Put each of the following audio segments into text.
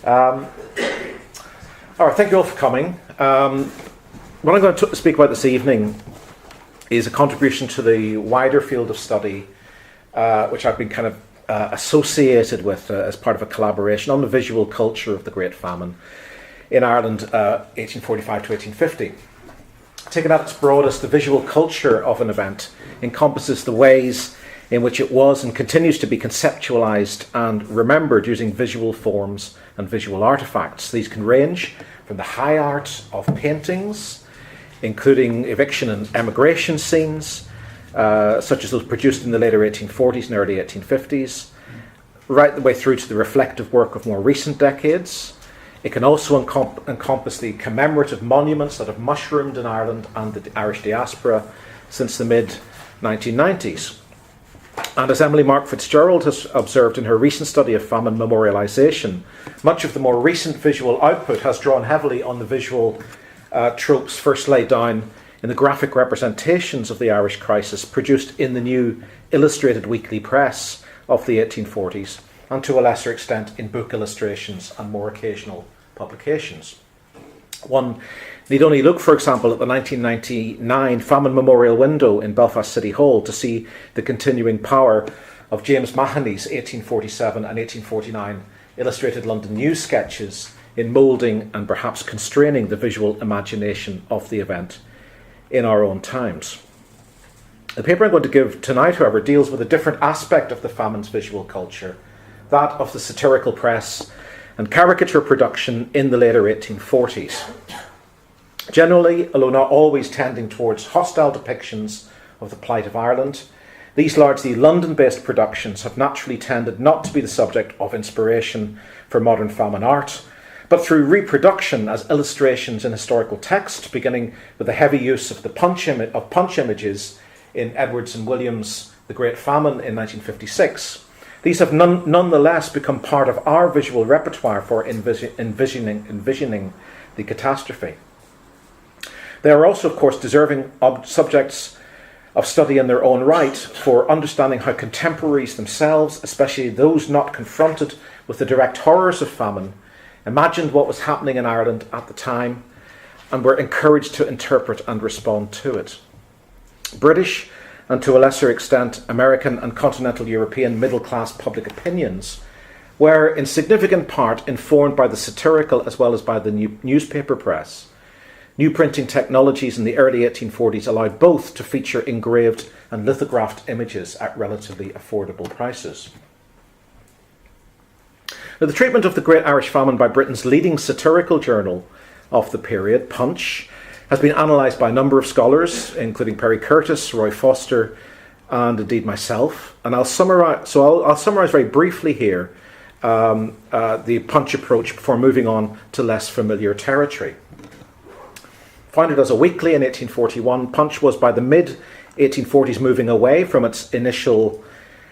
All right, thank you all for coming. What I'm going to speak about this evening is a contribution to the wider field of study, which I've been kind of associated with as part of a collaboration on the visual culture of the Great Famine in Ireland, 1845 to 1850. Taken at its broadest, the visual culture of an event encompasses the ways in which it was and continues to be conceptualized and remembered using visual forms and visual artifacts. These can range from the high art of paintings, including eviction and emigration scenes, such as those produced in the later 1840s and early 1850s, right the way through to the reflective work of more recent decades. It can also encompass the commemorative monuments that have mushroomed in Ireland and the Irish diaspora since the mid-1990s. And as Emily Mark Fitzgerald has observed in her recent study of famine memorialisation, much of the more recent visual output has drawn heavily on the visual tropes first laid down in the graphic representations of the Irish crisis produced in the new illustrated weekly press of the 1840s, and to a lesser extent in book illustrations and more occasional publications. One need only look, for example, at the 1999 Famine Memorial window in Belfast City Hall to see the continuing power of James Mahony's 1847 and 1849 illustrated London news sketches in moulding and perhaps constraining the visual imagination of the event in our own times. The paper I'm going to give tonight, however, deals with a different aspect of the famine's visual culture, that of the satirical press and caricature production in the later 1840s. Generally, although not always tending towards hostile depictions of the plight of Ireland, these largely London-based productions have naturally tended not to be the subject of inspiration for modern famine art, but through reproduction as illustrations in historical text, beginning with the heavy use of the punch images in Edwards and Williams' The Great Famine in 1956. These have nonetheless become part of our visual repertoire for envisioning the catastrophe. They are also, of course, deserving subjects of study in their own right for understanding how contemporaries themselves, especially those not confronted with the direct horrors of famine, imagined what was happening in Ireland at the time and were encouraged to interpret and respond to it. British, and to a lesser extent American and continental European middle-class public opinions, were in significant part informed by the satirical as well as by the newspaper press. New printing technologies in the early 1840s allowed both to feature engraved and lithographed images at relatively affordable prices. Now, the treatment of the Great Irish Famine by Britain's leading satirical journal of the period, Punch, has been analysed by a number of scholars, including Perry Curtis, Roy Foster, and indeed myself. And I'll summarise very briefly here the Punch approach before moving on to less familiar territory. Founded as a weekly in 1841, Punch was by the mid-1840s moving away from its initial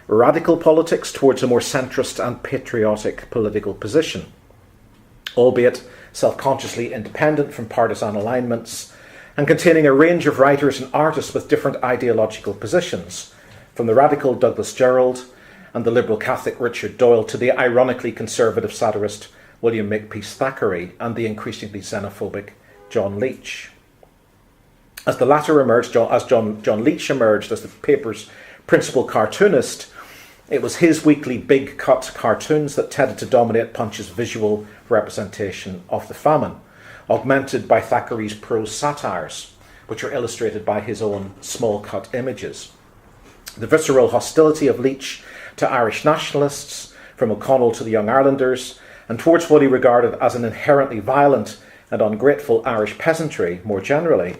radical politics towards a more centrist and patriotic political position, albeit self-consciously independent from partisan alignments, and containing a range of writers and artists with different ideological positions, from the radical Douglas Jerrold and the liberal Catholic Richard Doyle to the ironically conservative satirist William Makepeace Thackeray and the increasingly xenophobic John Leach. As the latter emerged, as John Leach emerged as the paper's principal cartoonist, it was his weekly big-cut cartoons that tended to dominate Punch's visual representation of the famine, augmented by Thackeray's prose satires, which are illustrated by his own small-cut images. The visceral hostility of Leach to Irish nationalists, from O'Connell to the Young Irelanders, and towards what he regarded as an inherently violent and ungrateful Irish peasantry more generally,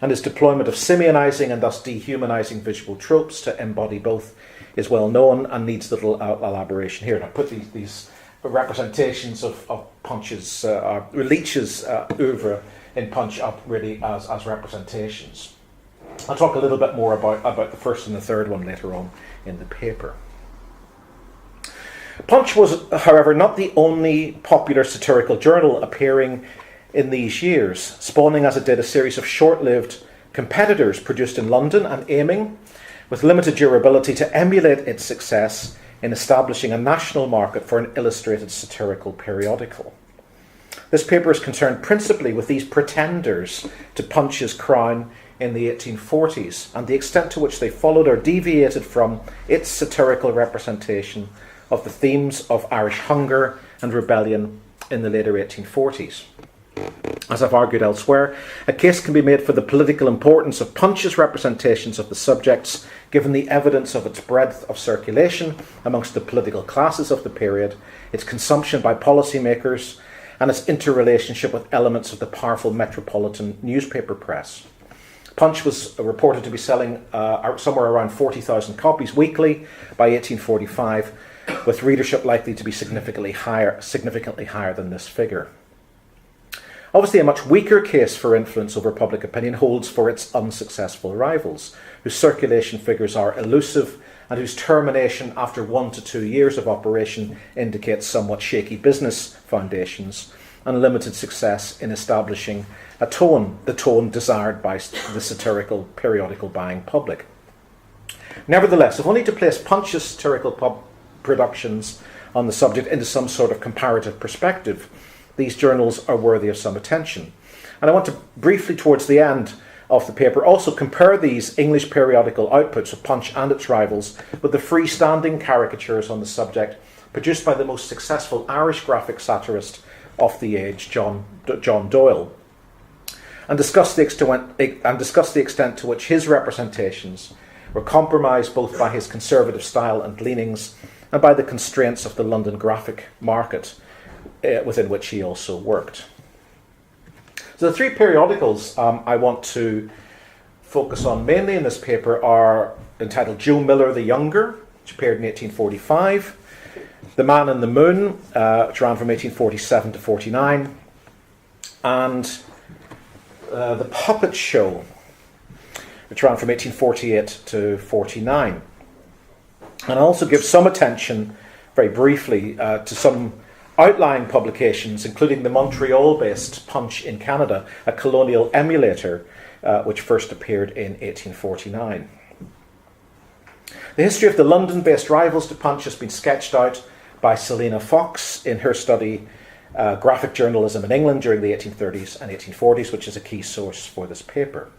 and his deployment of Simeonising and thus dehumanising visual tropes to embody both is well known and needs little elaboration here. And I put these representations of Punch's, Leach's oeuvre in Punch up really as representations. I'll talk a little bit more about the first and the third one later on in the paper. Punch was, however, not the only popular satirical journal appearing in these years, spawning as it did a series of short-lived competitors produced in London and aiming, with limited durability, to emulate its success in establishing a national market for an illustrated satirical periodical. This paper is concerned principally with these pretenders to Punch's crown in the 1840s and the extent to which they followed or deviated from its satirical representation of the themes of Irish hunger and rebellion in the later 1840s. As I've argued elsewhere, a case can be made for the political importance of Punch's representations of the subjects, given the evidence of its breadth of circulation amongst the political classes of the period, its consumption by policymakers, and its interrelationship with elements of the powerful metropolitan newspaper press. Punch was reported to be selling somewhere around 40,000 copies weekly by 1845, with readership likely to be significantly higher than this figure. Obviously, a much weaker case for influence over public opinion holds for its unsuccessful rivals, whose circulation figures are elusive and whose termination after 1 to 2 years of operation indicates somewhat shaky business foundations and limited success in establishing the tone desired by the satirical periodical buying public. Nevertheless, if only to place Punch's satirical productions on the subject into some sort of comparative perspective, these journals are worthy of some attention. And I want to briefly, towards the end of the paper, also compare these English periodical outputs of Punch and its rivals with the freestanding caricatures on the subject produced by the most successful Irish graphic satirist of the age, John Doyle, and discuss the extent to which his representations were compromised both by his conservative style and leanings and by the constraints of the London graphic market, within which he also worked. So the three periodicals I want to focus on mainly in this paper are entitled Joe Miller the Younger, which appeared in 1845, The Man in the Moon, which ran from 1847 to 49, and The Puppet Show, which ran from 1848 to 49. And I also give some attention, very briefly, to some outlying publications, including the Montreal-based Punch in Canada, a colonial emulator, which first appeared in 1849. The history of the London-based rivals to Punch has been sketched out by Selina Fox in her study Graphic Journalism in England during the 1830s and 1840s, which is a key source for this paper.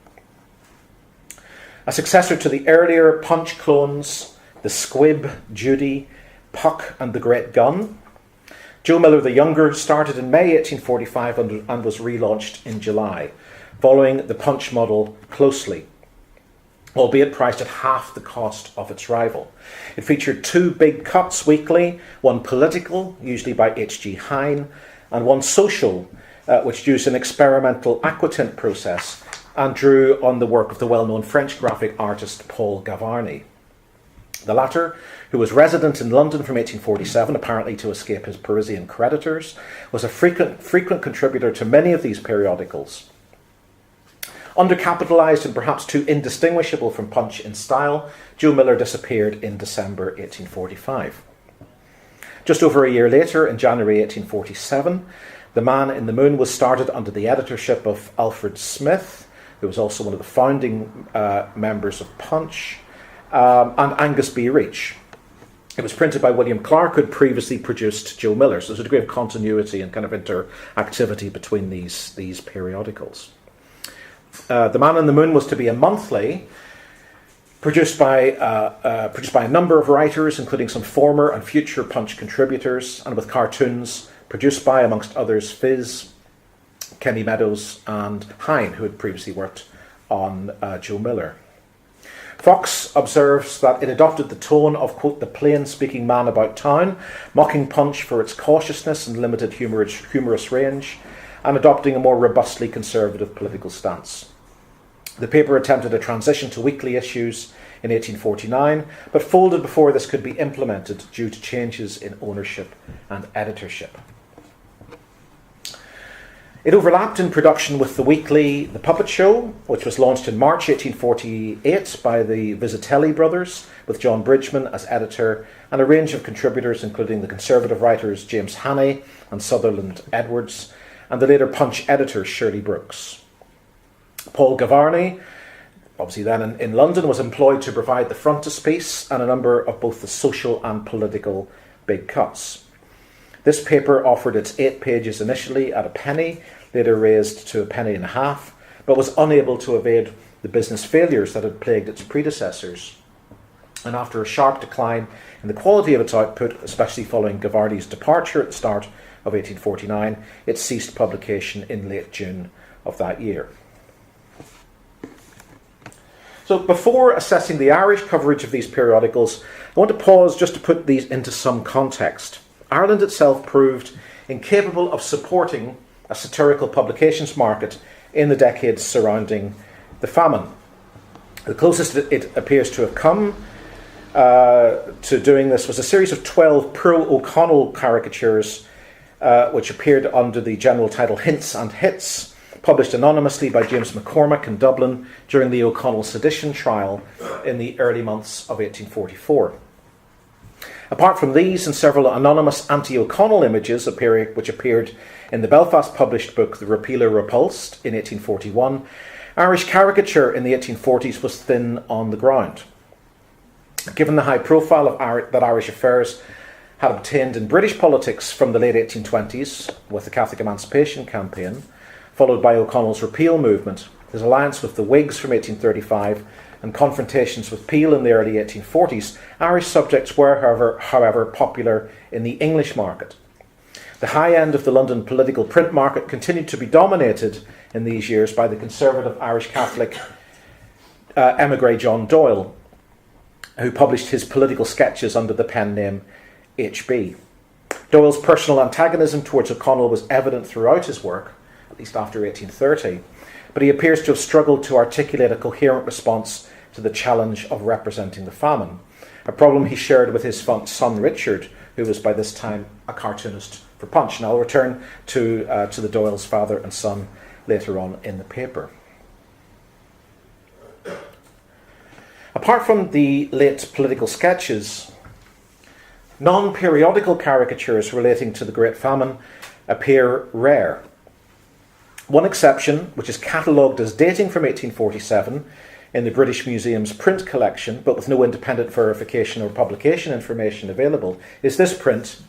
A successor to the earlier Punch clones, the Squib, Judy, Puck and the Great Gun, Joe Miller the Younger started in May 1845 and was relaunched in July, following the Punch model closely, albeit priced at half the cost of its rival. It featured 2 big cuts weekly, one political, usually by H.G. Hine, and one social, which used an experimental aquatint process and drew on the work of the well-known French graphic artist Paul Gavarni. The latter, who was resident in London from 1847, apparently to escape his Parisian creditors, was a frequent contributor to many of these periodicals. Undercapitalised and perhaps too indistinguishable from Punch in style, Joe Miller disappeared in December 1845. Just over a year later, in January 1847, The Man in the Moon was started under the editorship of Alfred Smith, who was also one of the founding members of Punch, and Angus B. Reach. It was printed by William Clark, who had previously produced Joe Miller, so there's a degree of continuity and kind of interactivity between these periodicals. The Man in the Moon was to be a monthly, produced by a number of writers, including some former and future Punch contributors, and with cartoons produced by, amongst others, Fizz, Kenny Meadows, and Hine, who had previously worked on Joe Miller. Fox observes that it adopted the tone of, quote, the plain-speaking man about town, mocking Punch for its cautiousness and limited humorous range, and adopting a more robustly conservative political stance. The paper attempted a transition to weekly issues in 1849, but folded before this could be implemented due to changes in ownership and editorship. It overlapped in production with the weekly The Puppet Show, which was launched in March 1848 by the Visitelli brothers, with John Bridgman as editor, and a range of contributors, including the conservative writers James Hannay and Sutherland Edwards, and the later Punch editor Shirley Brooks. Paul Gavarni obviously then in London, was employed to provide the frontispiece and a number of both the social and political big cuts. This paper offered its 8 pages initially at a penny, later raised to a penny and a half, but was unable to evade the business failures that had plagued its predecessors. And after a sharp decline in the quality of its output, especially following Gavardi's departure at the start of 1849, it ceased publication in late June of that year. So before assessing the Irish coverage of these periodicals, I want to pause just to put these into some context. Ireland itself proved incapable of supporting a satirical publications market in the decades surrounding the famine. The closest it appears to have come to doing this was a series of 12 pro-O'Connell caricatures which appeared under the general title Hints and Hits, published anonymously by James McCormack in Dublin during the O'Connell sedition trial in the early months of 1844. Apart from these and several anonymous anti-O'Connell images which appeared in the Belfast published book The Repealer Repulsed in 1841, Irish caricature in the 1840s was thin on the ground. Given the high profile that Irish affairs had obtained in British politics from the late 1820s with the Catholic Emancipation Campaign, followed by O'Connell's repeal movement, his alliance with the Whigs from 1835 and confrontations with Peel in the early 1840s, Irish subjects were, however, popular in the English market. The high end of the London political print market continued to be dominated in these years by the conservative Irish Catholic emigre John Doyle, who published his political sketches under the pen name H.B. Doyle's personal antagonism towards O'Connell was evident throughout his work, at least after 1830, but he appears to have struggled to articulate a coherent response to the challenge of representing the famine, a problem he shared with his son Richard, who was by this time a cartoonist for Punch. And I'll return to the Doyles, father and son, later on in the paper. Apart from the late political sketches, non-periodical caricatures relating to the Great Famine appear rare. One exception, which is catalogued as dating from 1847 in the British Museum's print collection, but with no independent verification or publication information available, is this print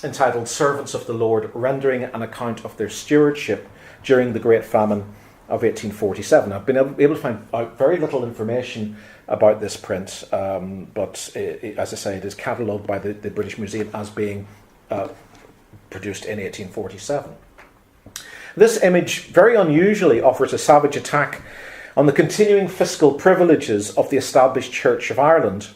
entitled Servants of the Lord, rendering an account of their stewardship during the Great Famine of 1847. I've been able to find out very little information about this print, but as I say, it is catalogued by the British Museum as being produced in 1847. This image very unusually offers a savage attack on the continuing fiscal privileges of the established Church of Ireland,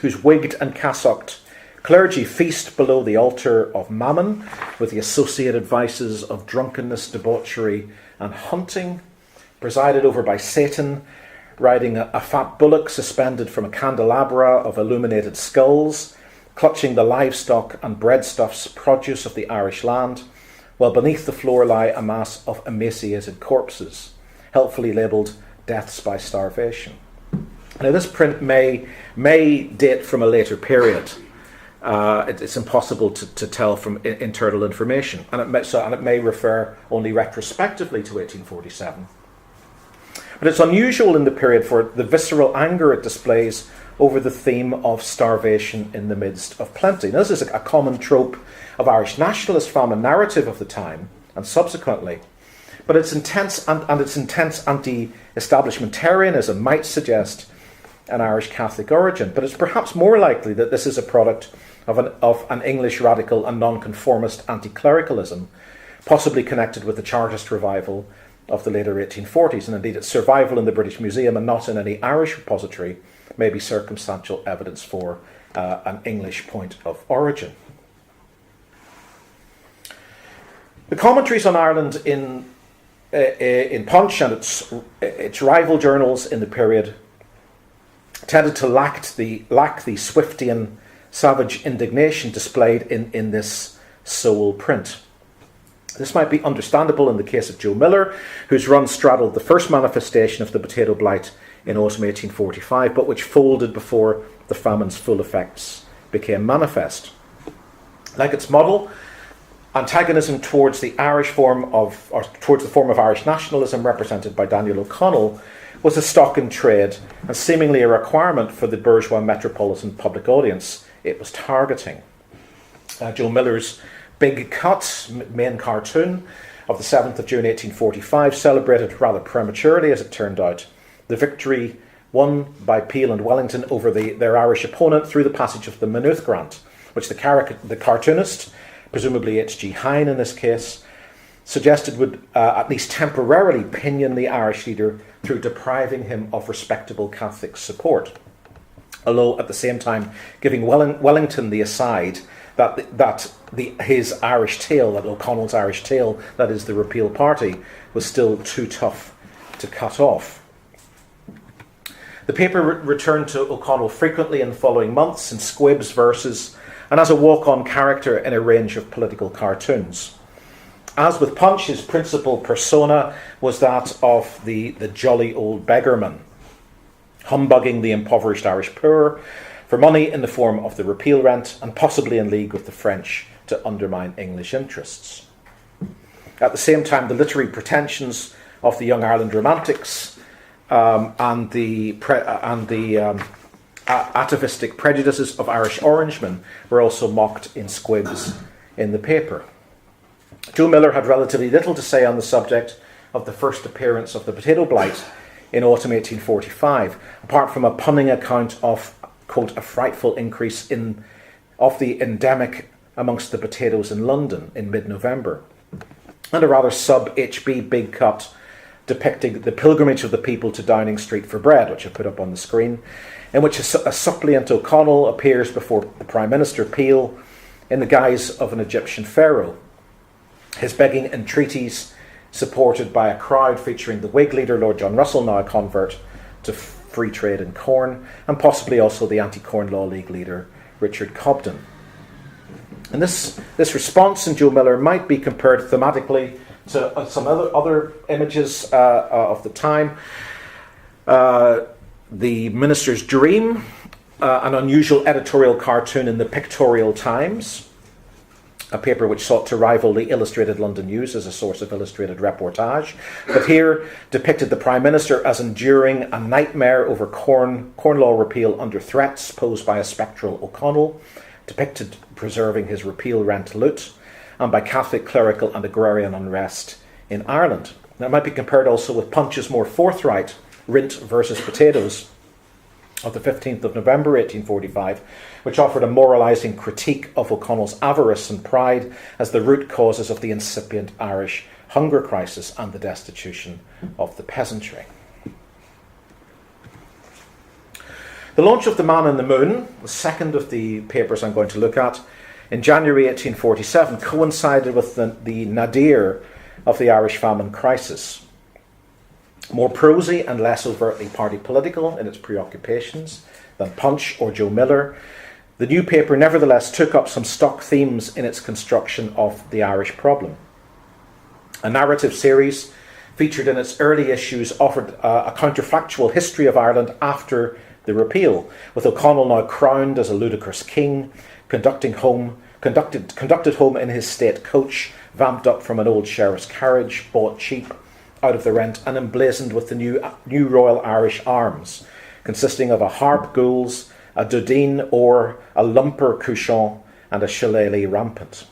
whose wigged and cassocked clergy feast below the altar of Mammon with the associated vices of drunkenness, debauchery and hunting, presided over by Satan, riding a fat bullock suspended from a candelabra of illuminated skulls, clutching the livestock and breadstuffs produce of the Irish land, while beneath the floor lie a mass of emaciated corpses, helpfully labelled deaths by starvation. Now this print may date from a later period. It's impossible to tell from internal information, and it may refer only retrospectively to 1847. But it's unusual in the period for the visceral anger it displays over the theme of starvation in the midst of plenty. Now, this is a common trope of Irish nationalist famine narrative of the time and subsequently, but its intense anti-establishmentarianism might suggest an Irish Catholic origin. But it's perhaps more likely that this is a product of an English radical and nonconformist anti-clericalism, possibly connected with the Chartist revival of the later 1840s, and indeed its survival in the British Museum and not in any Irish repository may be circumstantial evidence for an English point of origin. The commentaries on Ireland in Punch and its rival journals in the period tended to lack the Swiftian savage indignation displayed in this sole print. This might be understandable in the case of Joe Miller, whose run straddled the first manifestation of the potato blight in autumn 1845, but which folded before the famine's full effects became manifest. Like its model, antagonism towards the form of Irish nationalism represented by Daniel O'Connell was a stock in trade and seemingly a requirement for the bourgeois metropolitan public audience it was targeting. Joe Miller's Big Cut, main cartoon of the 7th of June 1845, celebrated rather prematurely, as it turned out, the victory won by Peel and Wellington over their Irish opponent through the passage of the Maynooth Grant, which the cartoonist, presumably H.G. Hine in this case, suggested would at least temporarily pinion the Irish leader through depriving him of respectable Catholic support, although at the same time giving Wellington the aside that his Irish tail, that O'Connell's Irish tail, that is the Repeal Party, was still too tough to cut off. The paper returned to O'Connell frequently in the following months in squibs, verses, and as a walk-on character in a range of political cartoons. As with Punch, his principal persona was that of the jolly old beggarman, humbugging the impoverished Irish poor for money in the form of the repeal rent, and possibly in league with the French to undermine English interests. At the same time, the literary pretensions of the Young Ireland Romantics and the atavistic prejudices of Irish Orangemen were also mocked in squibs in the paper. Joe Miller had relatively little to say on the subject of the first appearance of the potato blight in autumn 1845, apart from a punning account of, quote, a frightful increase of the endemic amongst the potatoes in London in mid-November, and a rather sub-HB Big Cut depicting the pilgrimage of the people to Downing Street for bread, which I put up on the screen, in which a suppliant O'Connell appears before the Prime Minister Peel in the guise of an Egyptian pharaoh, his begging entreaties supported by a crowd featuring the Whig leader Lord John Russell, now a convert to free trade in corn, and possibly also the Anti-Corn Law League leader Richard Cobden. And this response in Joe Miller might be compared thematically to some other images of the time. The Minister's Dream, an unusual editorial cartoon in the Pictorial Times, a paper which sought to rival the Illustrated London News as a source of illustrated reportage, but here depicted the Prime Minister as enduring a nightmare over corn law repeal under threats posed by a spectral O'Connell, depicted preserving his repeal rent loot, and by Catholic clerical and agrarian unrest in Ireland. Now, it might be compared also with Punch's more forthright Rint versus Potatoes of the 15th of November 1845, which offered a moralising critique of O'Connell's avarice and pride as the root causes of the incipient Irish hunger crisis and the destitution of the peasantry. The launch of The Man in the Moon, the second of the papers I'm going to look at, in January 1847 coincided with the nadir of the Irish famine crisis. More prosy and less overtly party political in its preoccupations than Punch or Joe Miller, the new paper nevertheless took up some stock themes in its construction of the Irish problem. A narrative series featured in its early issues offered a counterfactual history of Ireland after the repeal, with O'Connell now crowned as a ludicrous king, conducted home in his state coach, vamped up from an old sheriff's carriage, bought cheap out of the rent, and emblazoned with the new Royal Irish arms, consisting of a harp gules, a dodine or a lumper couchant, and a shillelagh rampant.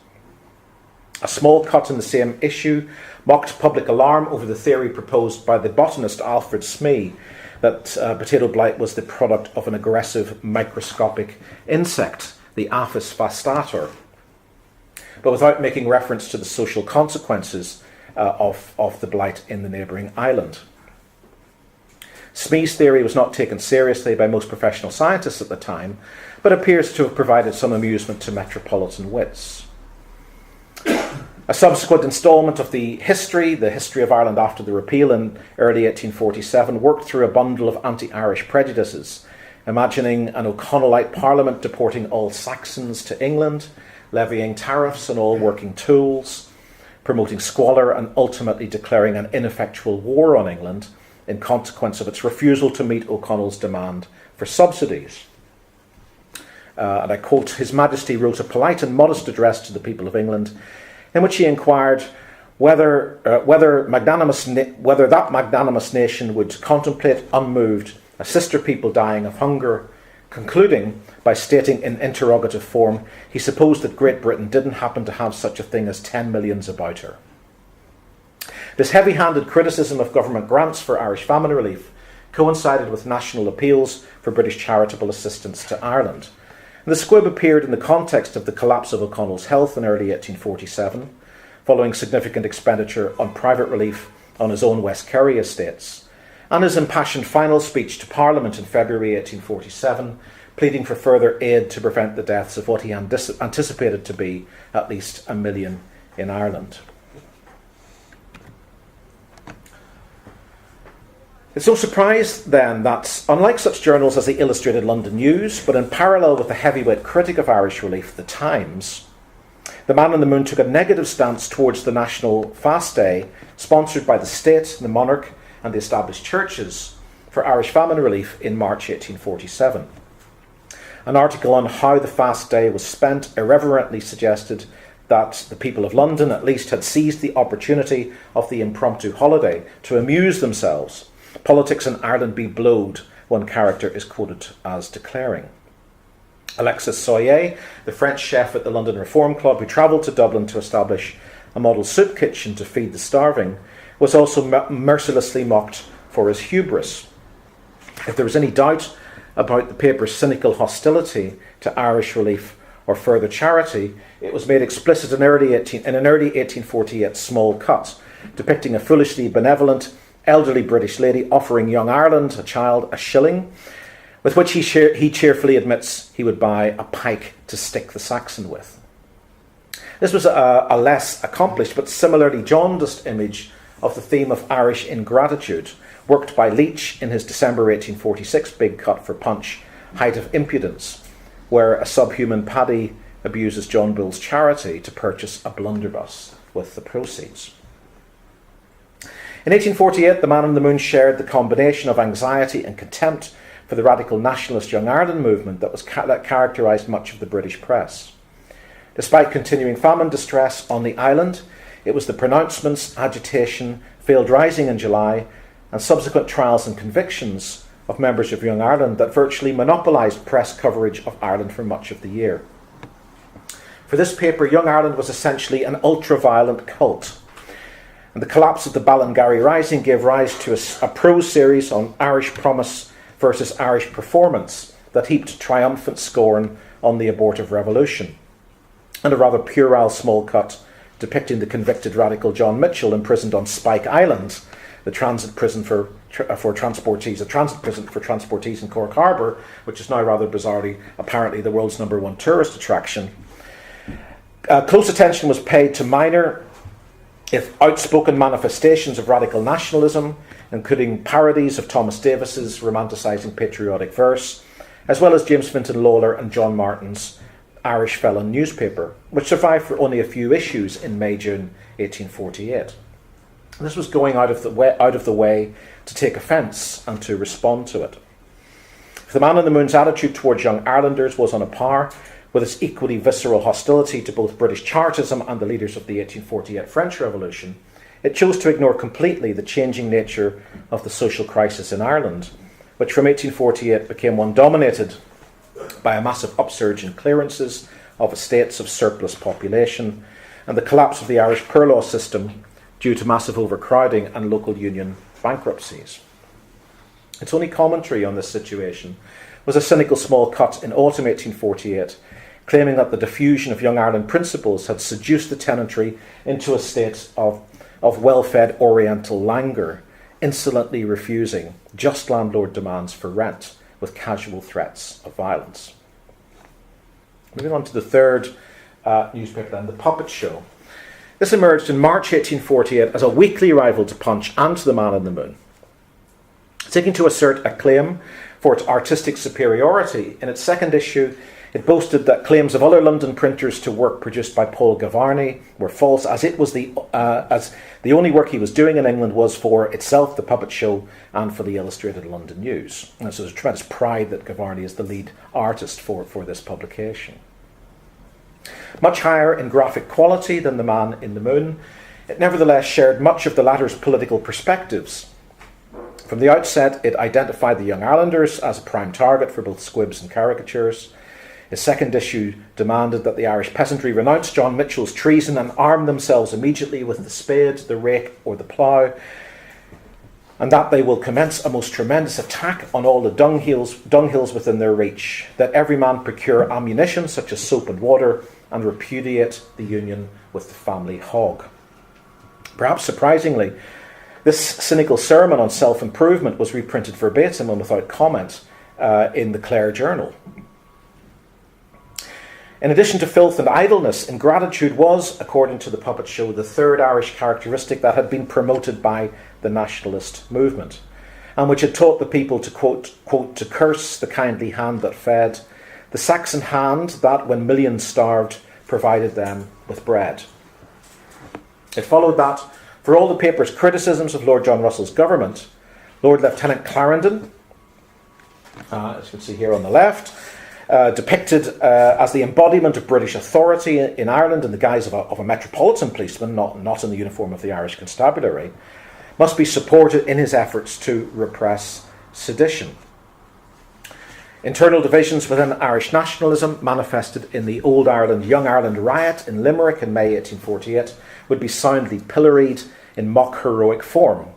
A small cut in the same issue mocked public alarm over the theory proposed by the botanist Alfred Smee that potato blight was the product of an aggressive microscopic insect, the Aphis vastator, but without making reference to the social consequences of the blight in the neighbouring island. Smee's theory was not taken seriously by most professional scientists at the time, but appears to have provided some amusement to metropolitan wits. A subsequent instalment of the history of Ireland after the repeal in early 1847, worked through a bundle of anti-Irish prejudices, imagining an O'Connellite parliament deporting all Saxons to England, levying tariffs on all working tools, promoting squalor, and ultimately declaring an ineffectual war on England in consequence of its refusal to meet O'Connell's demand for subsidies. And I quote, "His Majesty wrote a polite and modest address to the people of England, in which he inquired whether that magnanimous nation would contemplate unmoved a sister people dying of hunger, concluding by stating in interrogative form he supposed that Great Britain didn't happen to have such a thing as 10 millions about her. This heavy-handed criticism of government grants for Irish famine relief coincided with national appeals for British charitable assistance to Ireland. And the squib appeared in the context of the collapse of O'Connell's health in early 1847, following significant expenditure on private relief on his own West Kerry estates, and his impassioned final speech to Parliament in February 1847, pleading for further aid to prevent the deaths of what he anticipated to be at least 1 million in Ireland. It's no surprise then that, unlike such journals as the Illustrated London News, but in parallel with the heavyweight critic of Irish relief, The Times, the Man in the Moon took a negative stance towards the national fast day sponsored by the state, the monarch and the established churches for Irish famine relief in March 1847. An article on how the fast day was spent irreverently suggested that the people of London at least had seized the opportunity of the impromptu holiday to amuse themselves. Politics in Ireland be blowed, one character is quoted as declaring. Alexis Soyer, the French chef at the London Reform Club who travelled to Dublin to establish a model soup kitchen to feed the starving, was also mercilessly mocked for his hubris. If there was any doubt about the paper's cynical hostility to Irish relief or further charity, it was made explicit in an early 1848 small cut, depicting a foolishly benevolent elderly British lady offering young Ireland, a child, a shilling, with which he cheerfully admits he would buy a pike to stick the Saxon with. This was a less accomplished but similarly jaundiced image of the theme of Irish ingratitude, worked by Leach in his December 1846 big cut for Punch, Height of Impudence, where a subhuman Paddy abuses John Bull's charity to purchase a blunderbuss with the proceeds. In 1848, the Man in the Moon shared the combination of anxiety and contempt for the radical nationalist Young Ireland movement that characterised much of the British press. Despite continuing famine distress on the island, it was the pronouncements, agitation, failed rising in July, and subsequent trials and convictions of members of Young Ireland that virtually monopolised press coverage of Ireland for much of the year. For this paper, Young Ireland was essentially an ultra-violent cult, and the collapse of the Ballingarry Rising gave rise to a prose series on Irish promise versus Irish performance that heaped triumphant scorn on the abortive revolution, and a rather puerile small cut depicting the convicted radical John Mitchell imprisoned on Spike Island, the transit prison for transportees, a transit prison for transportees in Cork Harbour, which is now rather bizarrely apparently the world's #1 tourist attraction. Close attention was paid to minor, if outspoken manifestations of radical nationalism, including parodies of Thomas Davis's romanticising patriotic verse, as well as James Fintan Lawler and John Martin's Irish Felon newspaper, which survived for only a few issues in May-June 1848. This was going out of the way to take offence and to respond to it. If the Man in the Moon's attitude towards Young Irelanders was on a par with its equally visceral hostility to both British Chartism and the leaders of the 1848 French Revolution, it chose to ignore completely the changing nature of the social crisis in Ireland, which from 1848 became one dominated by a massive upsurge in clearances of estates of surplus population and the collapse of the Irish poor law system due to massive overcrowding and local union bankruptcies. Its only commentary on this situation was a cynical small cut in autumn 1848, claiming that the diffusion of Young Ireland principles had seduced the tenantry into a state of well-fed oriental languor, insolently refusing just landlord demands for rent with casual threats of violence. Moving on to the third newspaper then, The Puppet Show. This emerged in March 1848 as a weekly rival to Punch and to The Man in the Moon. Seeking to assert a claim for its artistic superiority, in its second issue, it boasted that claims of other London printers to work produced by Paul Gavarni were false, as it was as the only work he was doing in England was for itself, The Puppet Show, and for the Illustrated London News. And so there's a tremendous pride that Gavarni is the lead artist for this publication. Much higher in graphic quality than The Man in the Moon, It nevertheless shared much of the latter's political perspectives. From the outset, it identified the Young Irelanders as a prime target for both squibs and caricatures. His second issue demanded that the Irish peasantry renounce John Mitchell's treason and arm themselves immediately with the spade, the rake, or the plough, and that they will commence a most tremendous attack on all the dunghills within their reach, that every man procure ammunition such as soap and water, and repudiate the union with the family hog. Perhaps surprisingly, this cynical sermon on self-improvement was reprinted verbatim and without comment in the Clare Journal. In addition to filth and idleness, ingratitude was, according to the puppet show, the third Irish characteristic that had been promoted by the nationalist movement, and which had taught the people to, quote, to curse the kindly hand that fed, the Saxon hand that, when millions starved, provided them with bread. It followed that, for all the paper's criticisms of Lord John Russell's government, Lord Lieutenant Clarendon, as you can see here on the left, depicted as the embodiment of British authority in Ireland in the guise of a metropolitan policeman, not in the uniform of the Irish Constabulary, must be supported in his efforts to repress sedition. Internal divisions within Irish nationalism, manifested in the Old Ireland, Young Ireland riot in Limerick in May 1848, would be soundly pilloried in mock heroic form.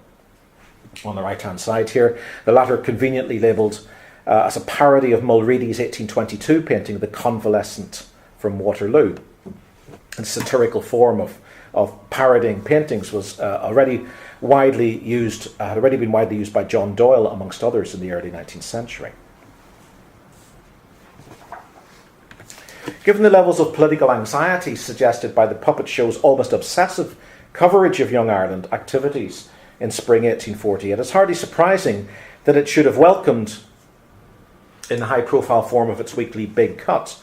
On the right-hand side here, the latter conveniently labelled as a parody of Mulready's 1822 painting, The Convalescent from Waterloo. The satirical form of parodying paintings was had already been widely used by John Doyle, amongst others, in the early 19th century. Given the levels of political anxiety suggested by the puppet show's almost obsessive coverage of Young Ireland activities in spring 1848, it's hardly surprising that it should have welcomed, in the high-profile form of its weekly Big Cut,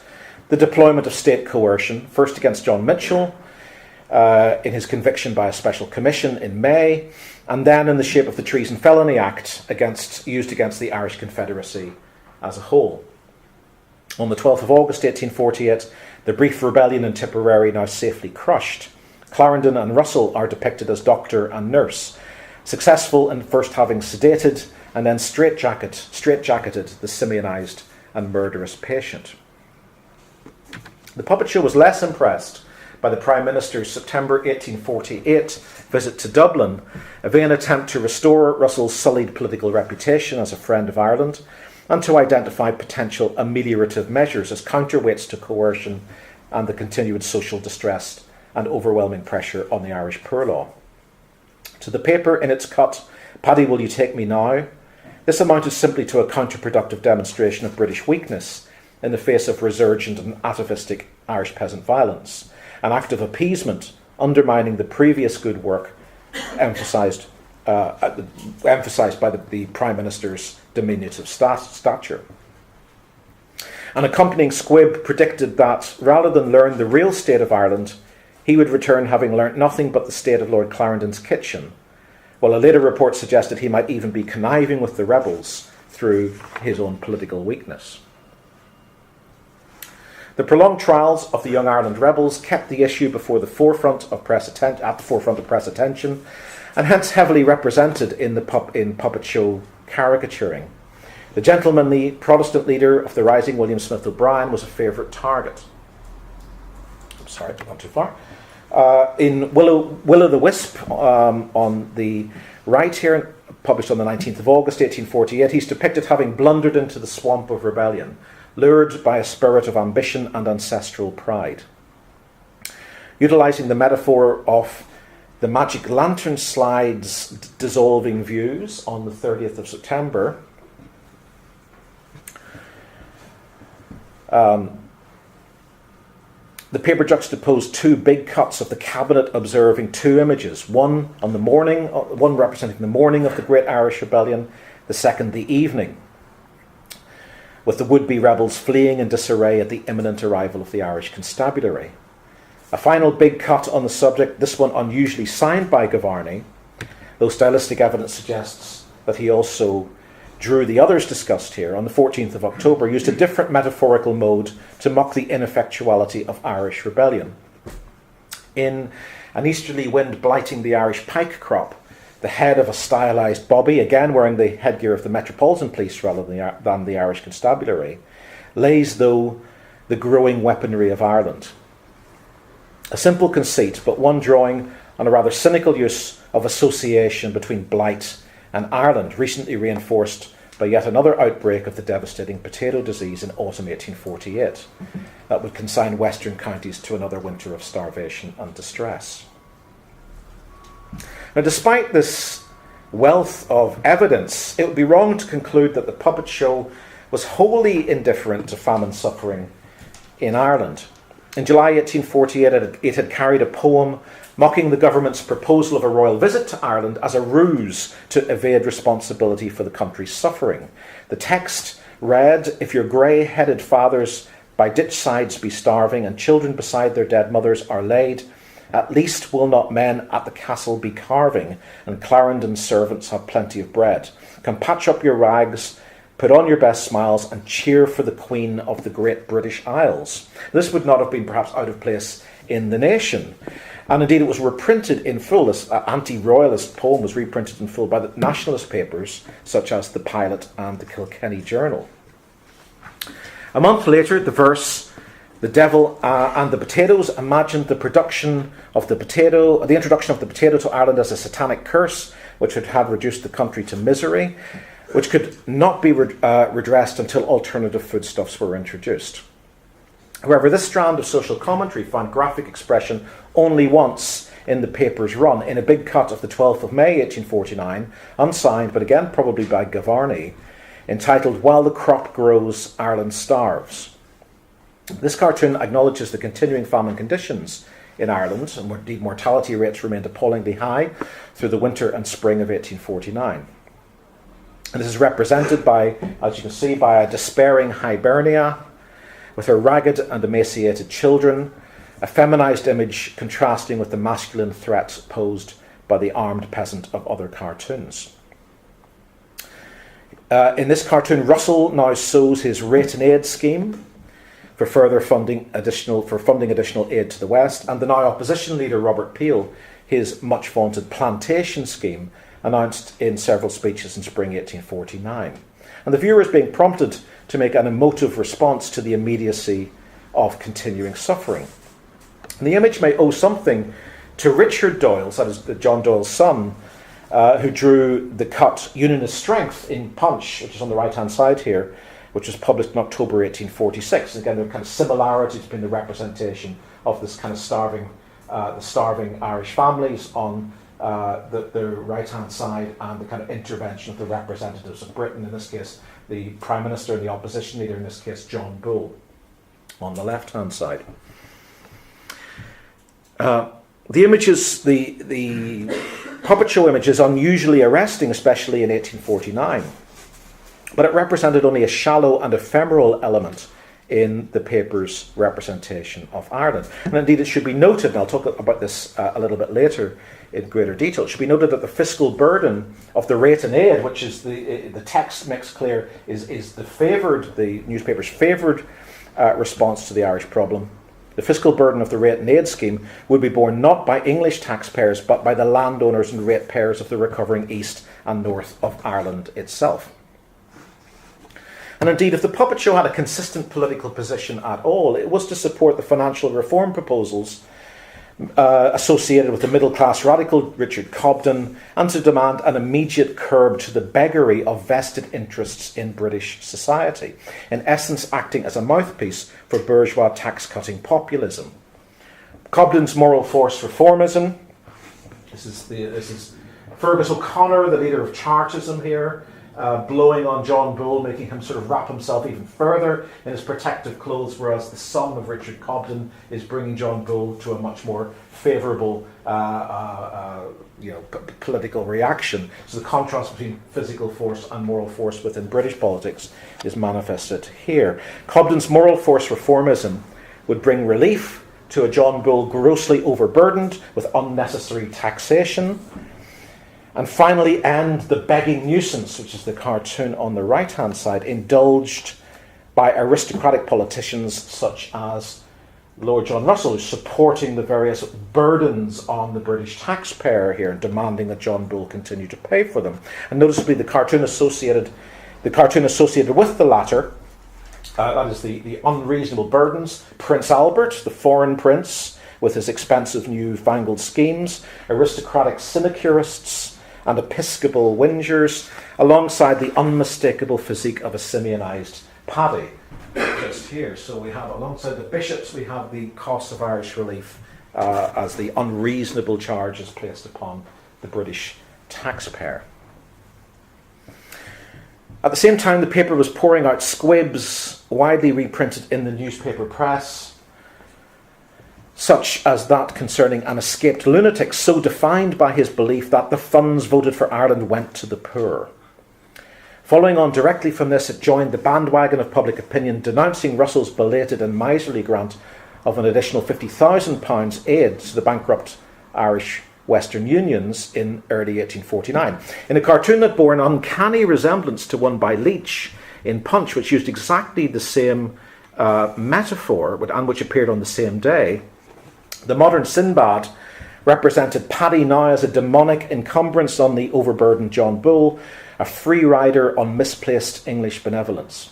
the deployment of state coercion, first against John Mitchell in his conviction by a special commission in May, and then in the shape of the Treason Felony Act used against the Irish Confederacy as a whole. On the 12th of August 1848, the brief rebellion in Tipperary now safely crushed, Clarendon and Russell are depicted as doctor and nurse, successful in first having sedated and then straitjacketed the Simeonized and murderous patient. The puppet show was less impressed by the Prime Minister's September 1848 visit to Dublin, a vain attempt to restore Russell's sullied political reputation as a friend of Ireland, and to identify potential ameliorative measures as counterweights to coercion and the continued social distress and overwhelming pressure on the Irish poor law. To the paper in its cut, Paddy, Will You Take Me Now?, this amounted simply to a counterproductive demonstration of British weakness in the face of resurgent and atavistic Irish peasant violence, an act of appeasement undermining the previous good work emphasised by the Prime Minister's diminutive stature. An accompanying squib predicted that, rather than learn the real state of Ireland, he would return having learnt nothing but the state of Lord Clarendon's kitchen, while a later report suggested he might even be conniving with the rebels through his own political weakness. The prolonged trials of the Young Ireland rebels kept the issue at the forefront of press attention, and hence heavily represented in puppet show caricaturing. The gentlemanly Protestant leader of the rising, William Smith O'Brien, was a favourite target. I'm sorry, I've gone too far. In Will o' the Wisp, on the right here, published on the 19th of August 1848, he's depicted having blundered into the swamp of rebellion, lured by a spirit of ambition and ancestral pride. Utilising the metaphor of the magic lantern slide's dissolving views on the 30th of September, the paper juxtaposed two big cuts of the cabinet observing two images, one representing the morning of the Great Irish Rebellion, the second the evening, with the would-be rebels fleeing in disarray at the imminent arrival of the Irish Constabulary. A final big cut on the subject, this one unusually signed by Gavarni, though stylistic evidence suggests that he also drew the others discussed here, on the 14th of October, used a different metaphorical mode to mock the ineffectuality of Irish rebellion. In an easterly wind blighting the Irish pike crop, the head of a stylised bobby, again wearing the headgear of the Metropolitan Police rather than the Irish Constabulary, lays, though, the growing weaponry of Ireland. A simple conceit, but one drawing on a rather cynical use of association between blight and Ireland, recently reinforced by yet another outbreak of the devastating potato disease in autumn 1848 that would consign western counties to another winter of starvation and distress. Now, despite this wealth of evidence, it would be wrong to conclude that the puppet show was wholly indifferent to famine suffering in Ireland. In July 1848, it had carried a poem mocking the government's proposal of a royal visit to Ireland as a ruse to evade responsibility for the country's suffering. The text read, "If your grey-headed fathers by ditch sides be starving, and children beside their dead mothers are laid, at least will not men at the castle be carving, and Clarendon's servants have plenty of bread. Come patch up your rags, put on your best smiles, and cheer for the Queen of the Great British Isles." This would not have been perhaps out of place in the Nation. And indeed, it was reprinted in full. This anti-royalist poem was reprinted in full by the nationalist papers, such as the Pilot and the Kilkenny Journal. A month later, the verse, "The devil and the potatoes," imagined the introduction of the potato to Ireland as a satanic curse, which had reduced the country to misery, which could not be redressed until alternative foodstuffs were introduced. However, this strand of social commentary found graphic expression only once in the paper's run, in a big cut of the 12th of May 1849, unsigned, but again probably by Gavarni, entitled "While the Crop Grows, Ireland Starves." This cartoon acknowledges the continuing famine conditions in Ireland, and indeed mortality rates remained appallingly high through the winter and spring of 1849. And this is represented by, as you can see, by a despairing Hibernia, with her ragged and emaciated children, a feminized image contrasting with the masculine threat posed by the armed peasant of other cartoons. In this cartoon, Russell now sows his rate and aid scheme for funding additional aid to the West, and the now opposition leader Robert Peel his much vaunted plantation scheme, announced in several speeches in spring 1849. And the viewer is being prompted to make an emotive response to the immediacy of continuing suffering. And the image may owe something to Richard Doyle's, that is John Doyle's son, who drew the cut Unionist Strength in Punch, which is on the right-hand side here, which was published in October 1846. And again, there are kind of similarities between the representation of this kind of starving Irish families on the right-hand side, and the kind of intervention of the representatives of Britain, in this case the Prime Minister, and the opposition leader, in this case John Bull, on the left-hand side. The images, the puppet show image is unusually arresting, especially in 1849, but it represented only a shallow and ephemeral element in the paper's representation of Ireland. And indeed, it should be noted, and I'll talk about this a little bit later in greater detail, it should be noted that the fiscal burden of the rate and aid, which is the text makes clear is the newspaper's favoured response to the Irish problem. The fiscal burden of the rate and aid scheme would be borne not by English taxpayers, but by the landowners and ratepayers of the recovering east and north of Ireland itself. And indeed, if the puppet show had a consistent political position at all, it was to support the financial reform proposals associated with the middle-class radical Richard Cobden, and to demand an immediate curb to the beggary of vested interests in British society, in essence acting as a mouthpiece for bourgeois tax-cutting populism. Cobden's moral force reformism, this is Fergus O'Connor, the leader of Chartism here, blowing on John Bull, making him sort of wrap himself even further in his protective clothes, whereas the son of Richard Cobden is bringing John Bull to a much more favourable political reaction. So the contrast between physical force and moral force within British politics is manifested here. Cobden's moral force reformism would bring relief to a John Bull grossly overburdened with unnecessary taxation, and finally end the begging nuisance, which is the cartoon on the right-hand side, indulged by aristocratic politicians such as Lord John Russell is supporting the various burdens on the British taxpayer here and demanding that John Bull continue to pay for them. And noticeably the cartoon associated with the latter, that is the unreasonable burdens, Prince Albert, the foreign prince, with his expensive newfangled schemes, aristocratic sinecurists and episcopal whingers, alongside the unmistakable physique of a Simeonized Paddy. Just here, so we have, alongside the bishops, we have the cost of Irish relief as the unreasonable charges placed upon the British taxpayer. At the same time, the paper was pouring out squibs widely reprinted in the newspaper press, such as that concerning an escaped lunatic so defined by his belief that the funds voted for Ireland went to the poor. Following on directly from this, it joined the bandwagon of public opinion denouncing Russell's belated and miserly grant of an additional £50,000 aid to the bankrupt Irish Western Unions in early 1849. In a cartoon that bore an uncanny resemblance to one by Leach in Punch, which used exactly the same metaphor and which appeared on the same day, the modern Sinbad represented Paddy now as a demonic encumbrance on the overburdened John Bull, a free rider on misplaced English benevolence.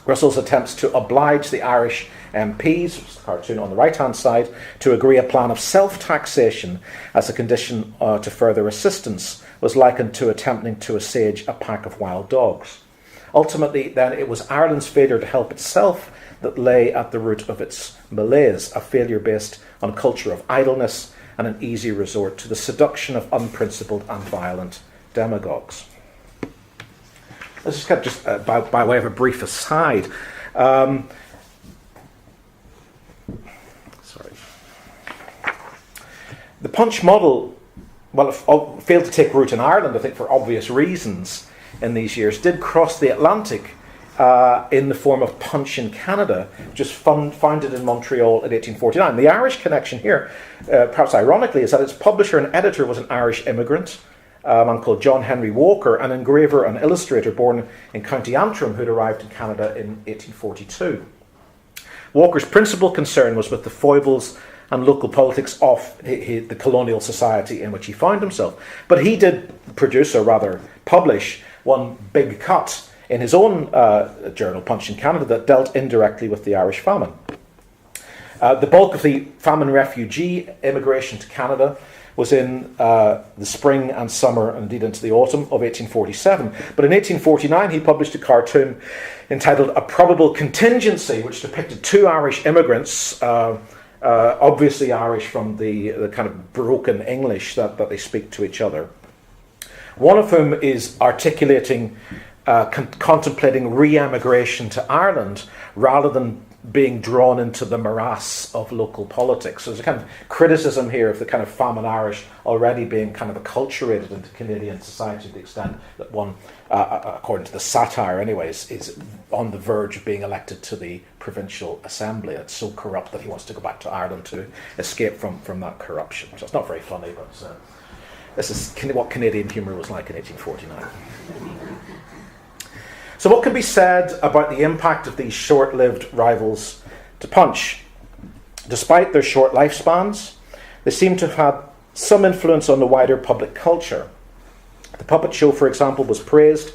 Russell's attempts to oblige the Irish MPs, which is the cartoon on the right-hand side, to agree a plan of self-taxation as a condition to further assistance was likened to attempting to assuage a pack of wild dogs. Ultimately, then, it was Ireland's failure to help itself that lay at the root of its malaise, a failure based on a culture of idleness and an easy resort to the seduction of unprincipled and violent demagogues. This is kind of by way of a brief aside. Sorry. The Punch model, well, it failed to take root in Ireland, I think, for obvious reasons in these years, did cross the Atlantic in the form of Punch in Canada, just founded in Montreal in 1849. The Irish connection here, perhaps ironically, is that its publisher and editor was an Irish immigrant, a man called John Henry Walker, an engraver and illustrator born in County Antrim who'd arrived in Canada in 1842. Walker's principal concern was with the foibles and local politics of the colonial society in which he found himself. But he did produce, or rather publish, one big cut in his own journal, Punch in Canada, that dealt indirectly with the Irish famine. The bulk of the famine refugee immigration to Canada was in the spring and summer, and indeed into the autumn of 1847. But in 1849 he published a cartoon entitled A Probable Contingency, which depicted two Irish immigrants, obviously Irish from the kind of broken English that they speak to each other. One of whom is articulating, contemplating re-emigration to Ireland rather than being drawn into the morass of local politics. So there's a kind of criticism here of the kind of famine Irish already being kind of acculturated into Canadian society to the extent that one, according to the satire anyways, is on the verge of being elected to the provincial assembly. It's so corrupt that he wants to go back to Ireland to escape from that corruption. So it's not very funny, but this is what Canadian humour was like in 1849. So what can be said about the impact of these short-lived rivals to Punch? Despite their short lifespans, they seem to have had some influence on the wider public culture. The puppet show, for example, was praised,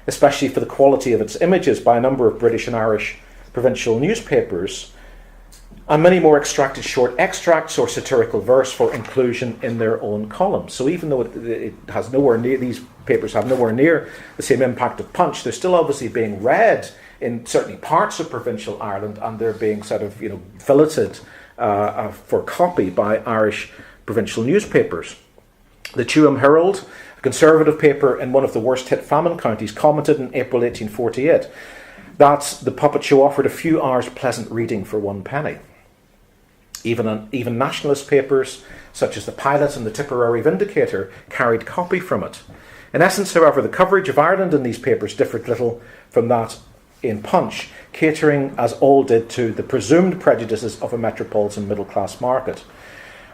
especially for the quality of its images, by a number of British and Irish provincial newspapers, and many more extracted short extracts or satirical verse for inclusion in their own columns. So even though it has nowhere near, these papers have nowhere near the same impact of Punch, they're still obviously being read in certainly parts of provincial Ireland, and they're being sort of filleted for copy by Irish provincial newspapers. The Tuam Herald, a conservative paper in one of the worst hit famine counties, commented in April 1848 that the puppet show offered a few hours pleasant reading for 1 penny. Even nationalist papers such as the Pilot and the Tipperary Vindicator carried copy from it. In essence, however, the coverage of Ireland in these papers differed little from that in Punch, catering as all did to the presumed prejudices of a metropolitan middle-class market.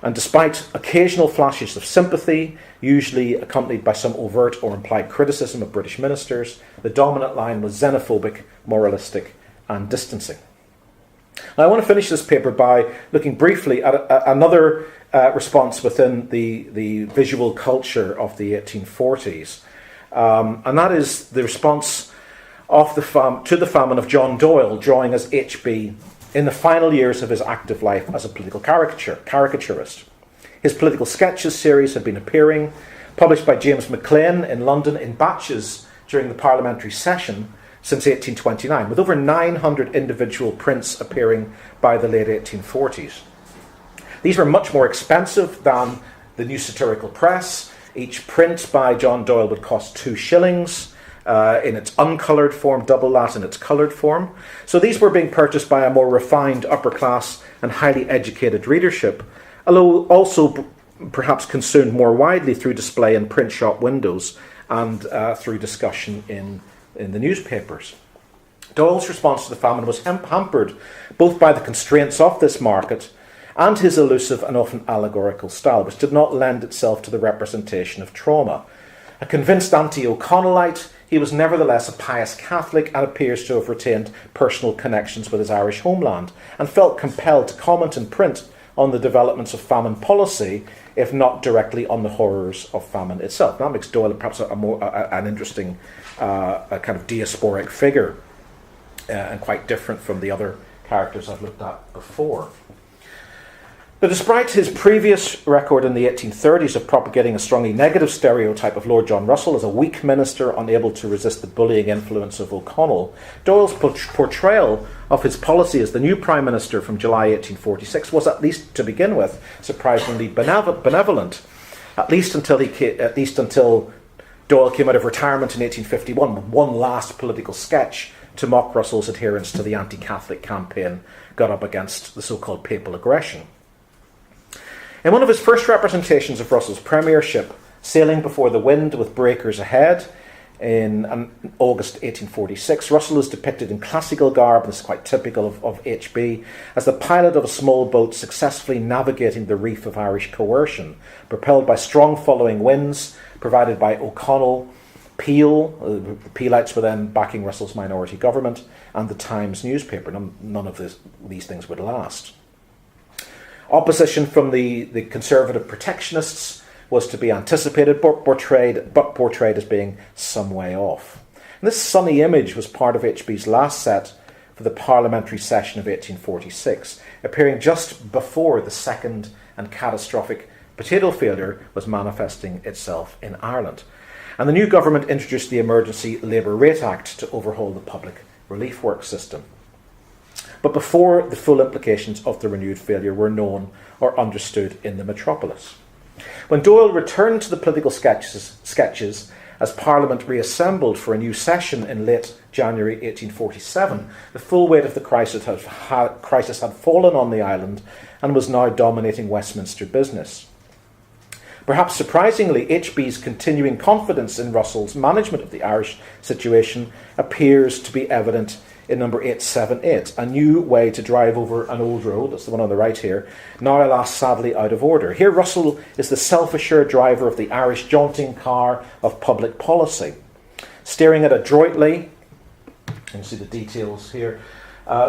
And despite occasional flashes of sympathy, usually accompanied by some overt or implied criticism of British ministers, the dominant line was xenophobic, moralistic, and distancing. Now, I want to finish this paper by looking briefly at another response within the visual culture of the 1840s, and that is the response of to the famine of John Doyle, drawing as H.B. in the final years of his active life as a political caricaturist. His political sketches series had been appearing, published by James Maclean in London in batches during the parliamentary session since 1829, with over 900 individual prints appearing by the late 1840s. These were much more expensive than the new satirical press. Each print by John Doyle would cost 2 shillings in its uncoloured form, double that in its coloured form. So these were being purchased by a more refined upper class and highly educated readership, although also perhaps consumed more widely through display in print shop windows and through discussion in the newspapers. Doyle's response to the famine was hampered both by the constraints of this market and his elusive and often allegorical style, which did not lend itself to the representation of trauma. A convinced anti-O'Connellite, he was nevertheless a pious Catholic and appears to have retained personal connections with his Irish homeland and felt compelled to comment in print on the developments of famine policy, if not directly on the horrors of famine itself. That makes Doyle perhaps an interesting a kind of diasporic figure and quite different from the other characters I've looked at before. But despite his previous record in the 1830s of propagating a strongly negative stereotype of Lord John Russell as a weak minister unable to resist the bullying influence of O'Connell, Doyle's portrayal of his policy as the new Prime Minister from July 1846 was, at least to begin with, surprisingly benevolent, at least until Doyle came out of retirement in 1851 with one last political sketch to mock Russell's adherence to the anti-Catholic campaign got up against the so-called papal aggression. In one of his first representations of Russell's premiership, Sailing Before the Wind with Breakers Ahead, in August 1846, Russell is depicted in classical garb, and this is quite typical of H.B., as the pilot of a small boat successfully navigating the reef of Irish coercion, propelled by strong following winds provided by O'Connell, Peel, the Peelites were then backing Russell's minority government, and the Times newspaper. None of these things would last. Opposition from the conservative protectionists was to be anticipated, but portrayed as being some way off. And this sunny image was part of H.B.'s last set for the parliamentary session of 1846, appearing just before the second and catastrophic potato failure was manifesting itself in Ireland. And the new government introduced the Emergency Labour Rate Act to overhaul the public relief work system. But before the full implications of the renewed failure were known or understood in the metropolis. When Doyle returned to the political sketches as Parliament reassembled for a new session in late January 1847, the full weight of the crisis had fallen on the island and was now dominating Westminster business. Perhaps surprisingly, H.B.'s continuing confidence in Russell's management of the Irish situation appears to be evident in number 878, a new way to drive over an old road, that's the one on the right here, now alas sadly out of order. Here Russell is the self-assured driver of the Irish jaunting car of public policy, steering it adroitly, you can see the details here,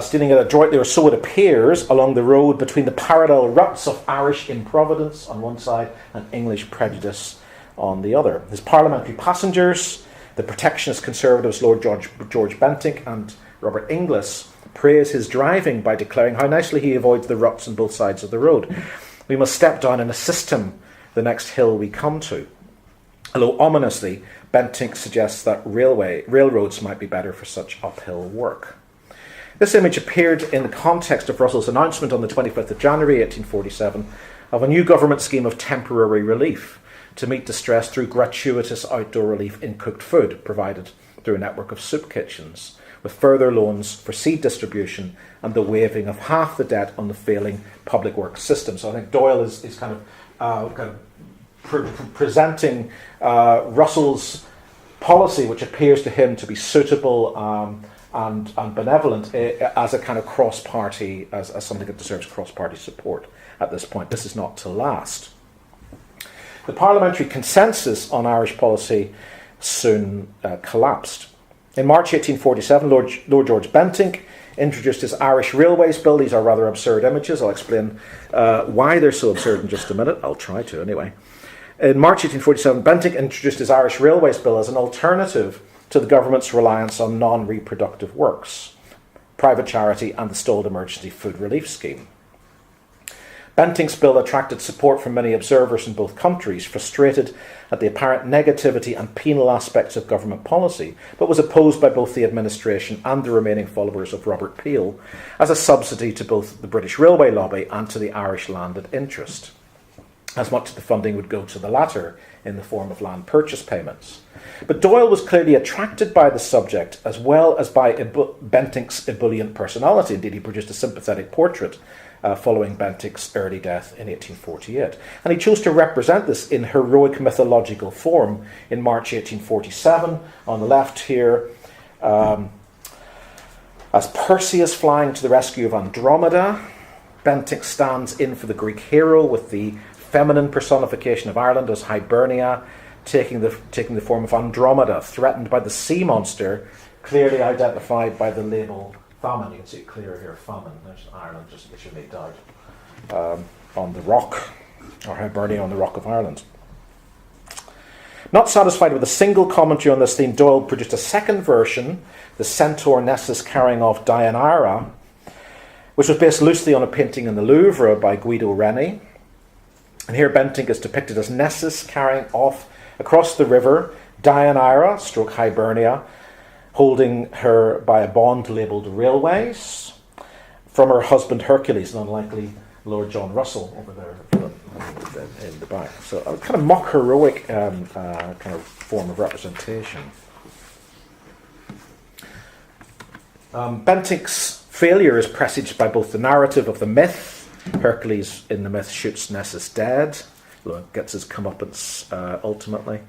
steering it adroitly, or so it appears, along the road between the parallel ruts of Irish improvidence on one side and English prejudice on the other. His parliamentary passengers, the protectionist conservatives Lord George Bentinck and Robert Inglis, praise his driving by declaring how nicely he avoids the ruts on both sides of the road. We must step down and assist him the next hill we come to. Although ominously, Bentinck suggests that railroads might be better for such uphill work. This image appeared in the context of Russell's announcement on the 25th of January 1847 of a new government scheme of temporary relief to meet distress through gratuitous outdoor relief in cooked food provided through a network of soup kitchens, with further loans for seed distribution and the waiving of half the debt on the failing public works system. So I think Doyle is kind of presenting Russell's policy, which appears to him to be suitable and benevolent, as a kind of cross-party, as something that deserves cross-party support at this point. This is not to last. The parliamentary consensus on Irish policy soon collapsed. In March 1847, Lord George Bentinck introduced his Irish Railways Bill. These are rather absurd images. I'll explain why they're so absurd in just a minute. I'll try to anyway. In March 1847, Bentinck introduced his Irish Railways Bill as an alternative to the government's reliance on non-reproductive works, private charity and the stalled emergency food relief scheme. Bentinck's bill attracted support from many observers in both countries, frustrated at the apparent negativity and penal aspects of government policy, but was opposed by both the administration and the remaining followers of Robert Peel as a subsidy to both the British railway lobby and to the Irish landed interest, as much of the funding would go to the latter in the form of land purchase payments. But Doyle was clearly attracted by the subject as well as by Bentinck's ebullient personality. Indeed, he produced a sympathetic portrait following Bentinck's early death in 1848. And he chose to represent this in heroic mythological form in March 1847. On the left here, as Perseus flying to the rescue of Andromeda, Bentinck stands in for the Greek hero with the feminine personification of Ireland as Hibernia, taking the form of Andromeda, threatened by the sea monster, clearly identified by the label Famine. You can see it clear here, Famine. There's Ireland, just in case you made doubt, on the rock, or Hibernia on the rock of Ireland. Not satisfied with a single commentary on this theme, Doyle produced a second version, the Centaur Nessus carrying off Deianira, which was based loosely on a painting in the Louvre by Guido Reni. And here Bentinck is depicted as Nessus carrying off across the river Deianira, stroke Hibernia, holding her by a bond labelled Railways, from her husband Hercules, an unlikely Lord John Russell over there in the back. So a kind of mock heroic kind of form of representation. Bentinck's failure is presaged by both the narrative of the myth. Hercules in the myth shoots Nessus dead, gets his comeuppance ultimately.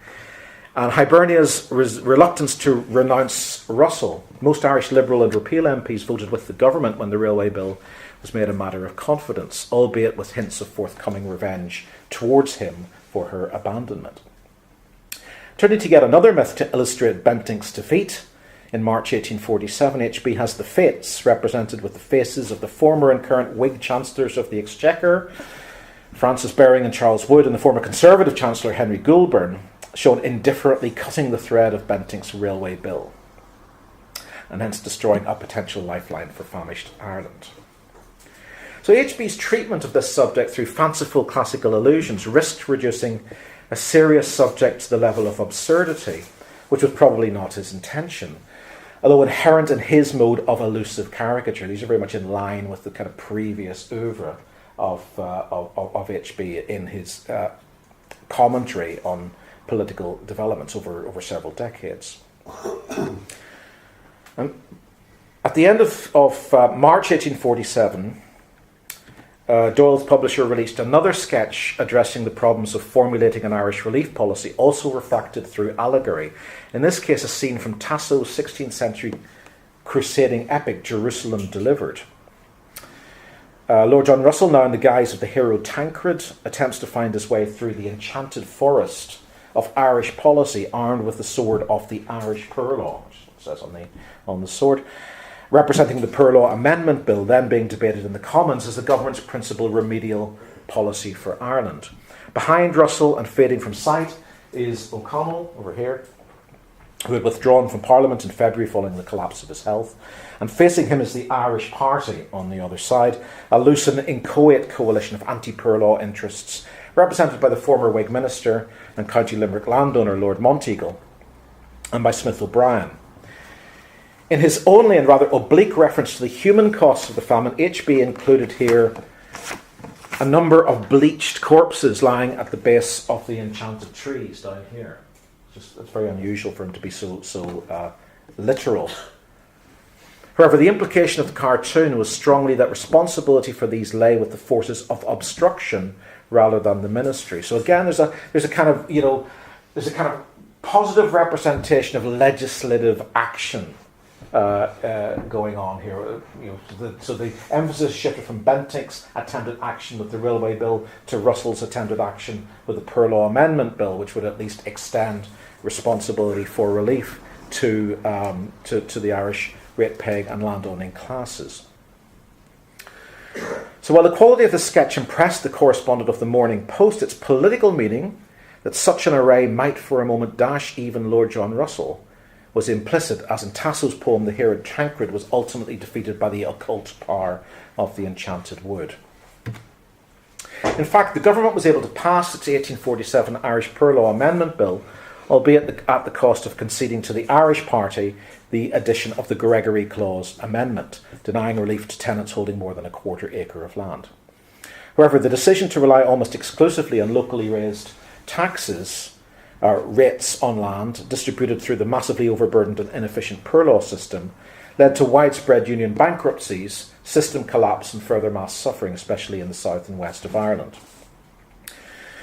And Hibernia's reluctance to renounce Russell. Most Irish Liberal and Repeal MPs voted with the government when the railway bill was made a matter of confidence, albeit with hints of forthcoming revenge towards him for her abandonment. Turning to yet another myth to illustrate Bentinck's defeat, in March 1847, HB has the Fates, represented with the faces of the former and current Whig Chancellors of the Exchequer, Francis Baring and Charles Wood, and the former Conservative Chancellor Henry Goulburn, shown indifferently cutting the thread of Bentinck's railway bill, and hence destroying a potential lifeline for famished Ireland. So HB's treatment of this subject through fanciful classical allusions risked reducing a serious subject to the level of absurdity, which was probably not his intention, although inherent in his mode of elusive caricature. These are very much in line with the kind of previous oeuvre of HB in his commentary on political developments over several decades. And at the end of March 1847, Doyle's publisher released another sketch addressing the problems of formulating an Irish relief policy, also refracted through allegory. In this case, a scene from Tasso's 16th century crusading epic, Jerusalem Delivered. Lord John Russell, now in the guise of the hero Tancred, attempts to find his way through the enchanted forest of Irish policy, armed with the sword of the Irish Poor Law, which it says on the sword, representing the Poor Law Amendment Bill then being debated in the Commons as the government's principal remedial policy for Ireland. Behind Russell and fading from sight is O'Connell, over here, who had withdrawn from Parliament in February following the collapse of his health. And facing him is the Irish Party on the other side, a loose and inchoate coalition of anti-Poor Law interests, represented by the former Whig minister and County Limerick landowner Lord Monteagle, and by Smith O'Brien. In his only and rather oblique reference to the human costs of the famine, HB included here a number of bleached corpses lying at the base of the enchanted trees down here. It's very unusual for him to be so literal. However, the implication of the cartoon was strongly that responsibility for these lay with the forces of obstruction rather than the ministry. So again, there's a kind of positive representation of legislative action going on here. So the emphasis shifted from Bentinck's attempted action with the Railway Bill to Russell's attempted action with the Poor Law Amendment Bill, which would at least extend responsibility for relief to the Irish rate-paying and landowning classes. So while the quality of the sketch impressed the correspondent of the Morning Post, its political meaning, that such an array might for a moment dash even Lord John Russell, was implicit, as in Tasso's poem The Herod Tancred was ultimately defeated by the occult power of the enchanted wood. In fact, the government was able to pass its 1847 Irish Poor Law Amendment Bill, albeit at the cost of conceding to the Irish Party the addition of the Gregory Clause Amendment, denying relief to tenants holding more than a quarter acre of land. However, the decision to rely almost exclusively on locally raised taxes, or rates on land, distributed through the massively overburdened and inefficient poor law system, led to widespread union bankruptcies, system collapse and further mass suffering, especially in the south and west of Ireland.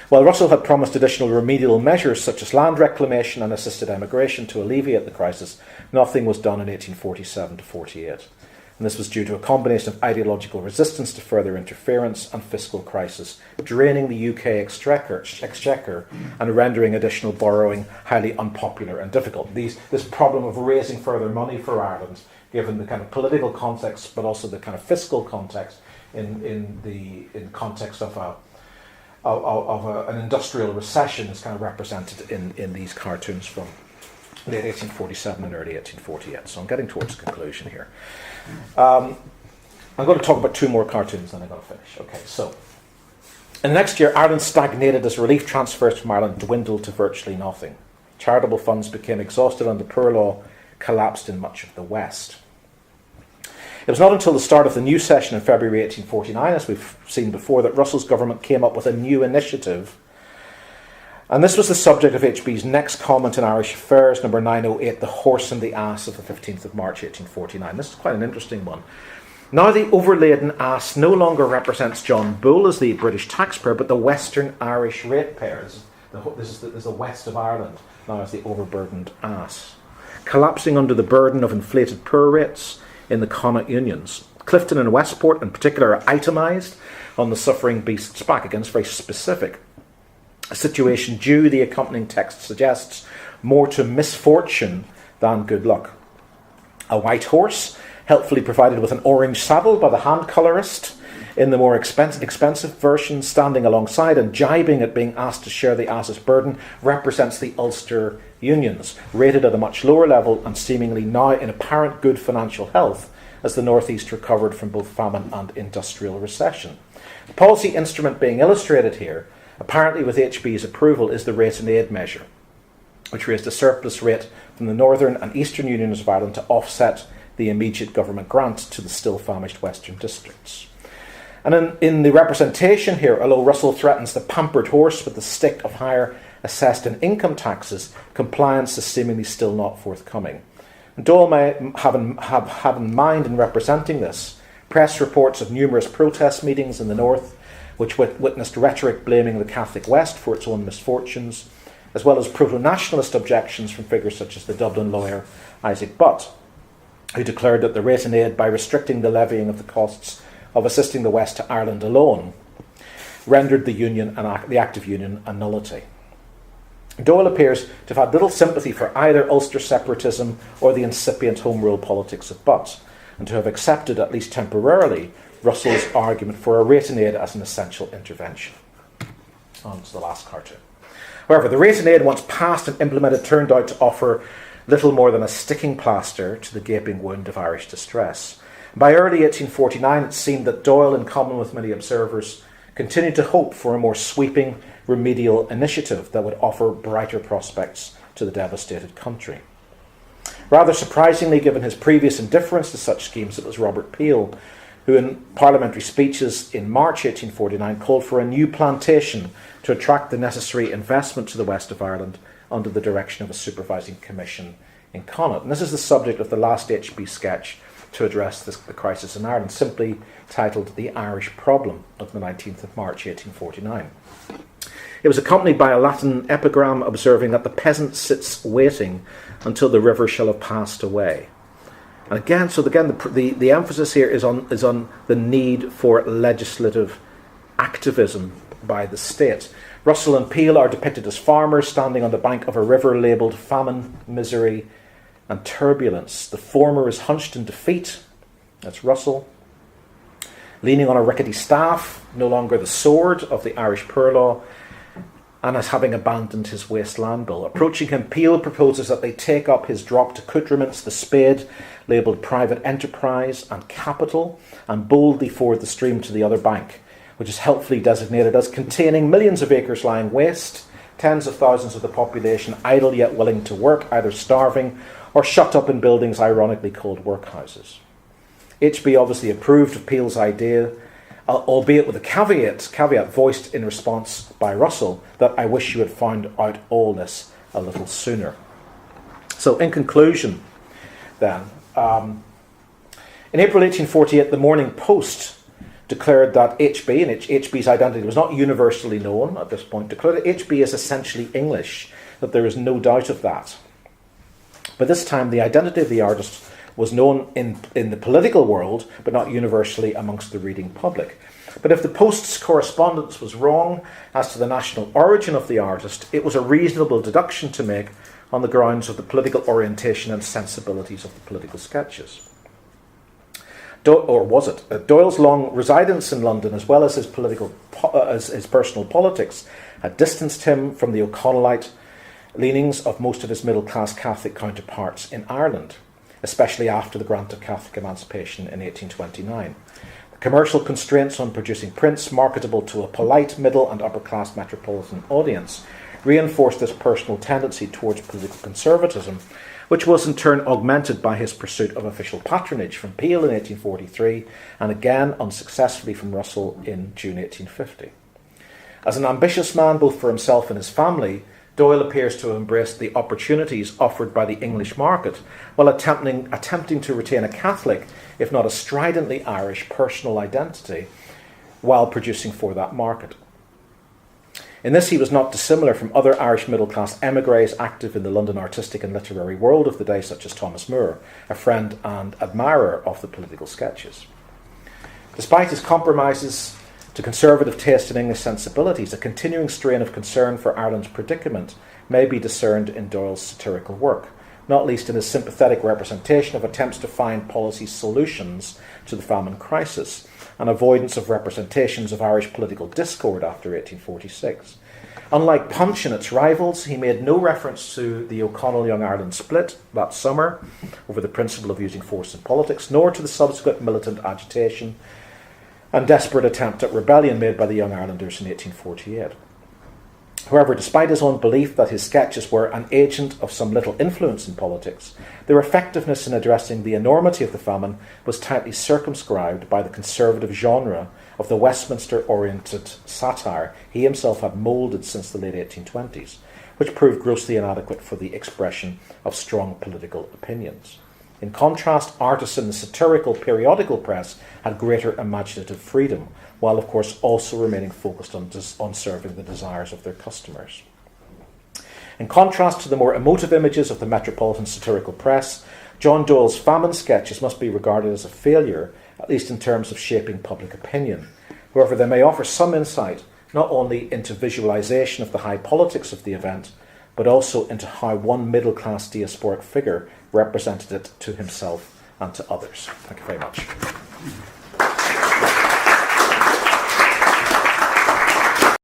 While Russell had promised additional remedial measures such as land reclamation and assisted emigration to alleviate the crisis, nothing was done in 1847 to 48. And this was due to a combination of ideological resistance to further interference and fiscal crisis, draining the UK exchequer and rendering additional borrowing highly unpopular and difficult. This problem of raising further money for Ireland, given the kind of political context, but also the kind of fiscal context in context of an industrial recession, is kind of represented in these cartoons from late 1847 and early 1848. So I'm getting towards conclusion here. I'm going to talk about two more cartoons, then I'm going to finish. Okay, so in the next year, Ireland stagnated as relief transfers from Ireland dwindled to virtually nothing. Charitable funds became exhausted and the poor law collapsed in much of the West. It was not until the start of the new session in February 1849, as we've seen before, that Russell's government came up with a new initiative. And this was the subject of HB's next comment in Irish Affairs, number 908, The Horse and the Ass, of the 15th of March 1849. This is quite an interesting one. Now the overladen ass no longer represents John Bull as the British taxpayer, but the Western Irish ratepayers. This is the west of Ireland, now as the overburdened ass. Collapsing under the burden of inflated poor rates in the Connaught unions. Clifton and Westport in particular are itemised on the suffering beast's back. Again, it's very specific. A situation due, the accompanying text suggests, more to misfortune than good luck. A white horse, helpfully provided with an orange saddle by the hand colourist, in the more expensive version, standing alongside and jibing at being asked to share the ass's burden, represents the Ulster unions, rated at a much lower level and seemingly now in apparent good financial health as the North East recovered from both famine and industrial recession. The policy instrument being illustrated here, apparently with HB's approval, is the rate and aid measure, which raised a surplus rate from the northern and eastern unions of Ireland to offset the immediate government grant to the still famished western districts. And in the representation here, although Russell threatens the pampered horse with the stick of higher assessed and income taxes, compliance is seemingly still not forthcoming. And Doyle may have in mind in representing this press reports of numerous protest meetings in the north, which witnessed rhetoric blaming the Catholic West for its own misfortunes, as well as proto-nationalist objections from figures such as the Dublin lawyer Isaac Butt, who declared that the rate and aid, by restricting the levying of the costs of assisting the West to Ireland alone, rendered the union and the Act of Union a nullity. Doyle appears to have had little sympathy for either Ulster separatism or the incipient Home Rule politics of Butt, and to have accepted, at least temporarily, Russell's argument for a rate and aid as an essential intervention. On to the last cartoon. However, the rate and aid, once passed and implemented, turned out to offer little more than a sticking plaster to the gaping wound of Irish distress. By early 1849, it seemed that Doyle, in common with many observers, continued to hope for a more sweeping remedial initiative that would offer brighter prospects to the devastated country. Rather surprisingly, given his previous indifference to such schemes, it was Robert Peel who, in parliamentary speeches in March 1849, called for a new plantation to attract the necessary investment to the west of Ireland under the direction of a supervising commission in Connaught. And this is the subject of the last HB sketch to address the crisis in Ireland, simply titled The Irish Problem, of the 19th of March 1849. It was accompanied by a Latin epigram observing that the peasant sits waiting until the river shall have passed away. And again, the emphasis here is on the need for legislative activism by the state. Russell and Peel are depicted as farmers standing on the bank of a river labelled Famine, Misery, and turbulence. The former is hunched in defeat, that's Russell, leaning on a rickety staff, no longer the sword of the Irish Poor Law, and as having abandoned his wasteland bill. Approaching him, Peel proposes that they take up his dropped accoutrements, the spade, labelled private enterprise and capital, and boldly ford the stream to the other bank, which is helpfully designated as containing millions of acres lying waste, tens of thousands of the population idle yet willing to work, either starving or shut up in buildings ironically called workhouses. HB obviously approved of Peel's idea, albeit with a caveat voiced in response by Russell, that I wish you had found out all this a little sooner. So in conclusion then, in April 1848 the Morning Post declared that HB, and HB's identity was not universally known at this point, declared that HB is essentially English, that there is no doubt of that. But this time the identity of the artist was known in the political world, but not universally amongst the reading public. But if the Post's correspondence was wrong as to the national origin of the artist, it was a reasonable deduction to make on the grounds of the political orientation and sensibilities of the political sketches. Or was it? Doyle's long residence in London, as well as his personal politics, had distanced him from the O'Connellite leanings of most of his middle-class Catholic counterparts in Ireland, especially after the grant of Catholic emancipation in 1829. The commercial constraints on producing prints marketable to a polite middle and upper-class metropolitan audience reinforced this personal tendency towards political conservatism, which was in turn augmented by his pursuit of official patronage from Peel in 1843 and again unsuccessfully from Russell in June 1850. As an ambitious man both for himself and his family, Doyle appears to have embraced the opportunities offered by the English market while attempting to retain a Catholic, if not a stridently Irish, personal identity while producing for that market. In this he was not dissimilar from other Irish middle-class émigrés active in the London artistic and literary world of the day, such as Thomas Moore, a friend and admirer of the political sketches. Despite his compromises to conservative taste and English sensibilities, a continuing strain of concern for Ireland's predicament may be discerned in Doyle's satirical work, not least in his sympathetic representation of attempts to find policy solutions to the famine crisis, and avoidance of representations of Irish political discord after 1846. Unlike Punch and its rivals, he made no reference to the O'Connell Young Ireland split that summer over the principle of using force in politics, nor to the subsequent militant agitation and desperate attempt at rebellion made by the Young Irelanders in 1848. However, despite his own belief that his sketches were an agent of some little influence in politics, their effectiveness in addressing the enormity of the famine was tightly circumscribed by the conservative genre of the Westminster-oriented satire he himself had moulded since the late 1820s, which proved grossly inadequate for the expression of strong political opinions. In contrast, artists in the satirical periodical press had greater imaginative freedom, while of course also remaining focused on serving the desires of their customers. In contrast to the more emotive images of the metropolitan satirical press, John Doyle's famine sketches must be regarded as a failure, at least in terms of shaping public opinion. However, they may offer some insight not only into visualisation of the high politics of the event, but also into how one middle-class diasporic figure represented it to himself and to others. Thank you very much.